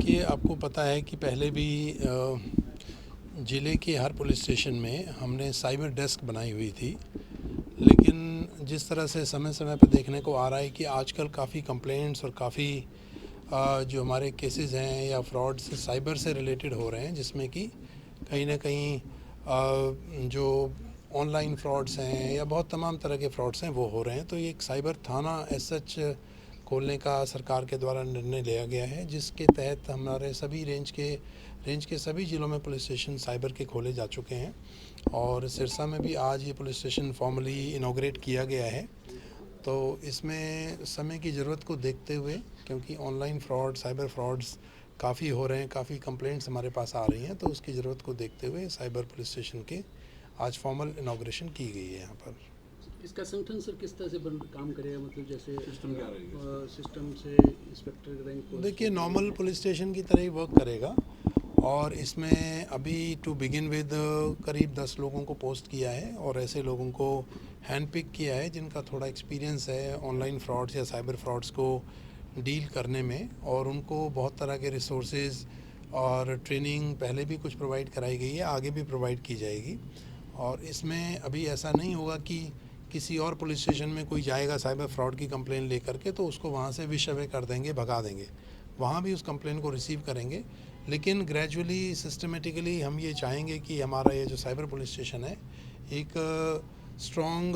देखिए, आपको पता है कि पहले भी ज़िले के हर पुलिस स्टेशन में हमने साइबर डेस्क बनाई हुई थी। लेकिन जिस तरह से समय समय पर देखने को आ रहा है कि आजकल काफ़ी कंप्लेंट्स और काफ़ी जो हमारे केसेस हैं या फ्रॉड से साइबर से रिलेटेड हो रहे हैं, जिसमें कि कहीं ना कहीं जो ऑनलाइन फ्रॉड्स हैं या बहुत तमाम तरह के फ्रॉड्स हैं वो हो रहे हैं। तो ये एक साइबर थाना एज सच खोलने का सरकार के द्वारा निर्णय लिया गया है, जिसके तहत हमारे सभी रेंज के सभी ज़िलों में पुलिस स्टेशन साइबर के खोले जा चुके हैं। और सिरसा में भी आज ये पुलिस स्टेशन फॉर्मली इनॉग्रेट किया गया है। तो इसमें समय की ज़रूरत को देखते हुए, क्योंकि ऑनलाइन फ्रॉड, साइबर फ्रॉड्स काफ़ी हो रहे हैं, काफ़ी कंप्लेंट्स हमारे पास आ रही हैं, तो उसकी ज़रूरत को देखते हुए साइबर पुलिस स्टेशन के आज फॉर्मल इनॉग्रेशन की गई है यहाँ पर। इसका संगठन सर किस तरह से काम करेगा, मतलब जैसे सिस्टम क्या रहेगा? सिस्टम से इंस्पेक्टर रैंक? देखिए, नॉर्मल पुलिस स्टेशन की तरह ही वर्क करेगा। और इसमें अभी टू बिगिन विद करीब 10 लोगों को पोस्ट किया है और ऐसे लोगों को हैंड पिक किया है जिनका थोड़ा एक्सपीरियंस है ऑनलाइन फ्रॉड्स या साइबर फ्रॉड्स को डील करने में, और उनको बहुत तरह के रिसोर्सेज और ट्रेनिंग पहले भी कुछ प्रोवाइड कराई गई है, आगे भी प्रोवाइड की जाएगी। और इसमें अभी ऐसा नहीं होगा कि किसी और पुलिस स्टेशन में कोई जाएगा साइबर फ्रॉड की कंप्लेन लेकर के तो उसको वहाँ से विश अवे कर देंगे, भगा देंगे। वहाँ भी उस कंप्लेन को रिसीव करेंगे, लेकिन ग्रेजुअली सिस्टमेटिकली हम ये चाहेंगे कि हमारा ये जो साइबर पुलिस स्टेशन है एक स्ट्रॉन्ग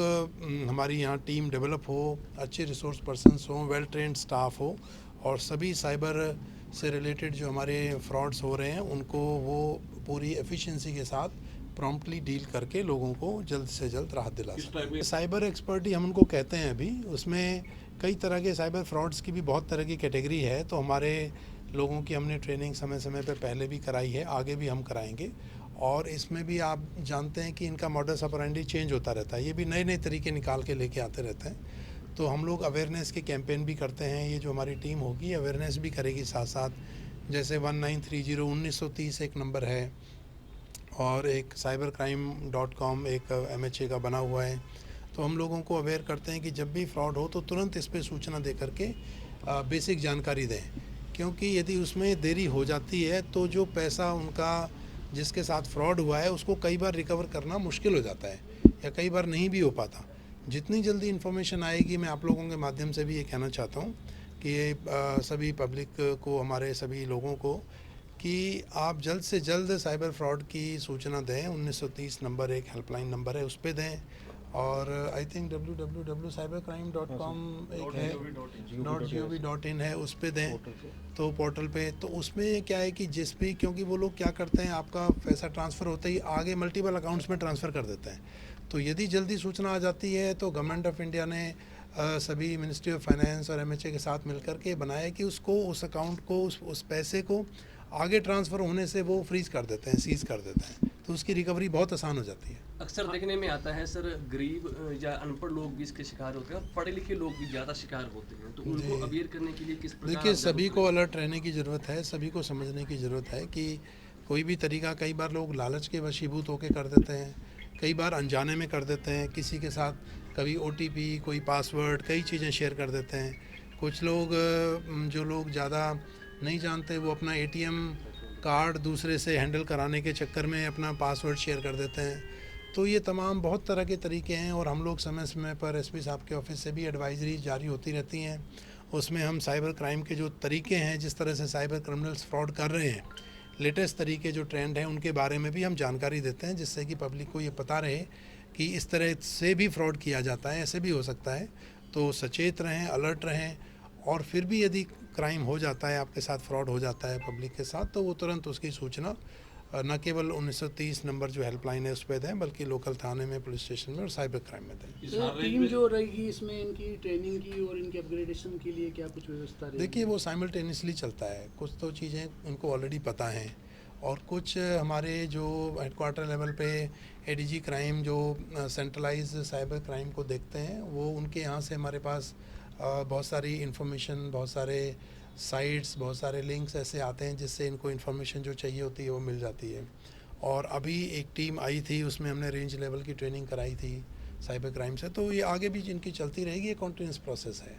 हमारी यहाँ टीम डेवलप हो, अच्छे रिसोर्स पर्सन्स हों, वेल ट्रेंड स्टाफ हो, और सभी साइबर से रिलेटेड जो हमारे फ्रॉड्स हो रहे हैं उनको वो पूरी एफिशिएंसी के साथ प्रॉम्प्टली डील करके लोगों को जल्द से जल्द राहत दिला सकें। साइबर एक्सपर्ट ही हम उनको कहते हैं अभी। उसमें कई तरह के साइबर फ्रॉड्स की भी बहुत तरह की कैटेगरी है, तो हमारे लोगों की हमने ट्रेनिंग समय समय पर पहले भी कराई है, आगे भी हम कराएंगे। और इसमें भी आप जानते हैं कि इनका मॉडस ऑपरेंडी चेंज होता रहता है, ये भी नए नए तरीके निकाल के लेके आते रहते हैं। तो हम लोग अवेयरनेस के कैंपेन भी करते हैं। ये जो हमारी टीम होगी अवेयरनेस भी करेगी साथ साथ, जैसे 1930 एक नंबर है और एक cybercrime.com एक MHA का बना हुआ है। तो हम लोगों को अवेयर करते हैं कि जब भी फ्रॉड हो तो तुरंत इस पर सूचना दे करके बेसिक जानकारी दें, क्योंकि यदि उसमें देरी हो जाती है तो जो पैसा उनका जिसके साथ फ्रॉड हुआ है उसको कई बार रिकवर करना मुश्किल हो जाता है या कई बार नहीं भी हो पाता। जितनी जल्दी इन्फॉर्मेशन आएगी, मैं आप लोगों के माध्यम से भी ये कहना चाहता हूँ कि सभी पब्लिक को, हमारे सभी लोगों को, कि आप जल्द से जल्द साइबर फ्रॉड की सूचना दें। 1930 नंबर एक हेल्पलाइन नंबर है, उस पर दें। और आई थिंक www.cybercrime.com एक है, .gov.in है, उस पर दें, तो पोर्टल पे। तो उसमें क्या है कि जिस भी, क्योंकि वो लोग क्या करते हैं, आपका पैसा ट्रांसफ़र होते ही आगे मल्टीपल अकाउंट्स में ट्रांसफ़र कर देते हैं। तो यदि जल्दी सूचना आ जाती है तो गवर्नमेंट ऑफ इंडिया ने सभी मिनिस्ट्री ऑफ फाइनेंस और MHA के साथ मिलकर के बनाया कि उसको, उस अकाउंट को, उस पैसे को आगे ट्रांसफ़र होने से वो फ्रीज़ कर देते हैं, सीज़ कर देते हैं, तो उसकी रिकवरी बहुत आसान हो जाती है। अक्सर देखने में आता है सर, गरीब या अनपढ़ लोग भी इसके शिकार होते हैं और पढ़े लिखे लोग भी ज़्यादा शिकार होते हैं, तो उनको अवेयर करने के लिए किस प्रकार? देखिए, सभी को अलर्ट रहने की ज़रूरत है, सभी को समझने की ज़रूरत है कि कोई भी तरीका, कई बार लोग लालच के वशीभूत होकर कर देते हैं, कई बार अनजाने में कर देते हैं, किसी के साथ कभी OTP, कोई पासवर्ड, कई चीज़ें शेयर कर देते हैं। कुछ लोग, जो लोग ज़्यादा नहीं जानते, वो अपना ATM कार्ड दूसरे से हैंडल कराने के चक्कर में अपना पासवर्ड शेयर कर देते हैं। तो ये तमाम बहुत तरह के तरीके हैं, और हम लोग समय समय पर SP साहब के ऑफिस से भी एडवाइजरी जारी होती रहती हैं। उसमें हम साइबर क्राइम के जो तरीके हैं, जिस तरह से साइबर क्रिमिनल्स फ्रॉड कर रहे हैं, लेटेस्ट तरीके जो ट्रेंड हैं, उनके बारे में भी हम जानकारी देते हैं, जिससे कि पब्लिक को ये पता रहे कि इस तरह से भी फ्रॉड किया जाता है, ऐसे भी हो सकता है। तो सचेत रहें, अलर्ट रहें, और फिर भी यदि क्राइम हो जाता है, आपके साथ फ्रॉड हो जाता है पब्लिक के साथ, तो वो तुरंत उसकी सूचना न केवल 1930 नंबर जो हेल्पलाइन है उस पर दें, बल्कि लोकल थाने में, पुलिस स्टेशन में और साइबर क्राइम में दें। तो टीम जो रहेगी इसमें, इनकी ट्रेनिंग की और इनके अपग्रेडेशन के लिए क्या कुछ व्यवस्था रहेगी? देखिए, वो साइमल्टेनियसली चलता है। कुछ तो चीज़ें उनको ऑलरेडी पता हैं, और कुछ हमारे जो हेडक्वार्टर लेवल पे ADG क्राइम जो सेंट्रलाइज साइबर क्राइम को देखते हैं, वो उनके यहाँ से हमारे पास बहुत सारी इन्फॉर्मेशन, बहुत सारे साइट्स, बहुत सारे लिंक्स ऐसे आते हैं जिससे इनको इन्फॉर्मेशन जो चाहिए होती है वो मिल जाती है। और अभी एक टीम आई थी, उसमें हमने रेंज लेवल की ट्रेनिंग कराई थी साइबर क्राइम से। तो ये आगे भी इनकी चलती रहेगी, ये कॉन्टिन्यूस प्रोसेस है।